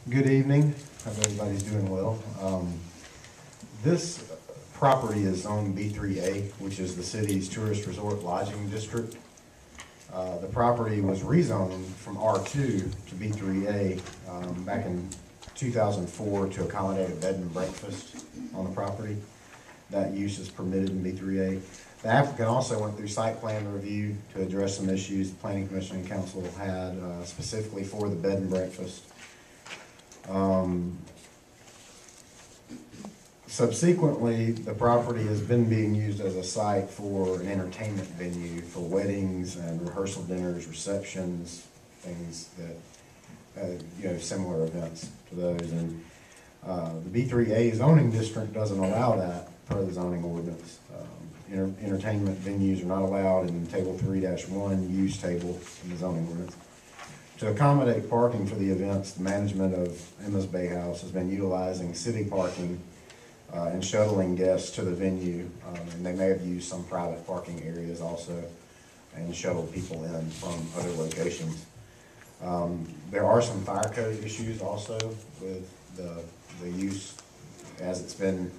Good evening. Hope everybody's doing well. This property is zoned B3A, which is the city's tourist resort lodging district. The property was rezoned from R2 to B3A back in 2004 to accommodate a bed and breakfast on the property. That use is permitted in B3A. The applicant also went through site plan review to address some issues the Planning Commission and Council had specifically for the bed and breakfast. Subsequently, the property has been being used as a site for an entertainment venue for weddings and rehearsal dinners, receptions, things that, similar events to those. And the B3A zoning district doesn't allow that per the zoning ordinance. Entertainment venues are not allowed in Table 3-1 use table in the zoning ordinance. To accommodate parking for the events, the management of Emma's Bay House has been utilizing city parking and shuttling guests to the venue. And they may have used some private parking areas also and shuttled people in from other locations. There are some fire code issues also with the use as it's been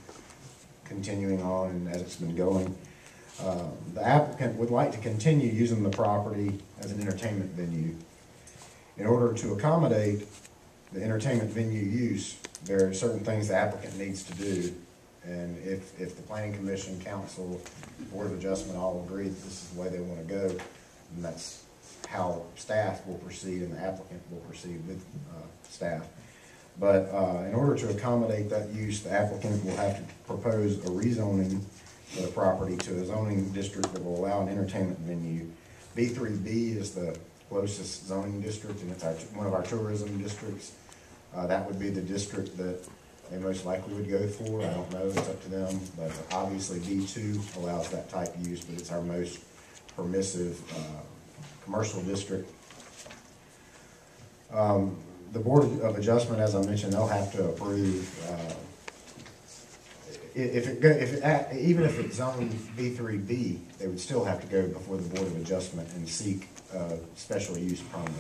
continuing on and as it's been going. The applicant would like to continue using the property as an entertainment venue. In order to accommodate the entertainment venue use, there are certain things the applicant needs to do. And if the Planning Commission, Council, Board of Adjustment all agree that this is the way they want to go, then that's how staff will proceed and the applicant will proceed with staff. But in order to accommodate that use, the applicant will have to propose a rezoning for the property to a zoning district that will allow an entertainment venue. B3B is the closest zoning district, and it's one of our tourism districts. That would be the district that they most likely would go for. I don't know, it's up to them, but obviously B2 allows that type of use, but it's our most permissive commercial district. The Board of Adjustment, as I mentioned, they'll have to approve even if it's zoned B3B, they would still have to go before the Board of Adjustment and seek a special use permit.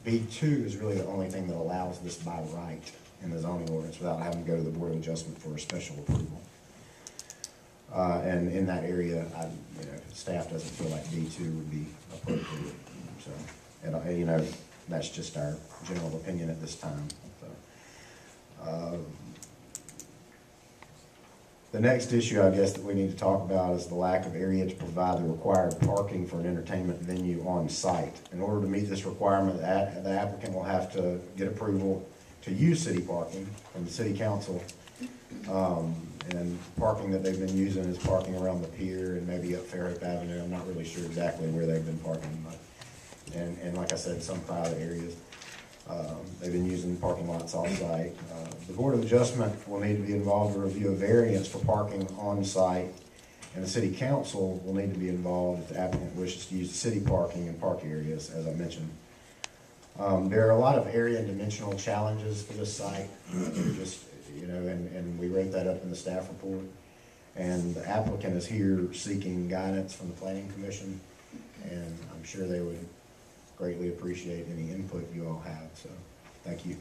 B2 is really the only thing that allows this by right in the zoning ordinance without having to go to the Board of Adjustment for a special approval. And in that area, staff doesn't feel like B2 would be appropriate. So, that's just our general opinion at this time. So, the next issue, I guess, that we need to talk about is the lack of area to provide the required parking for an entertainment venue on site. In order to meet this requirement, the applicant will have to get approval to use city parking from the city council. And parking that they've been using is parking around the pier and maybe up Fairhope Avenue. I'm not really sure exactly where they've been parking, but and like I said, some private areas. They've been using parking lots off-site. The Board of Adjustment will need to be involved to review a variance for parking on-site, and the City Council will need to be involved if the applicant wishes to use the city parking and park areas, as I mentioned. There are a lot of area and dimensional challenges for this site. And we wrote that up in the staff report. And the applicant is here seeking guidance from the Planning Commission, and I'm sure they would greatly appreciate any input you all have. So, thank you.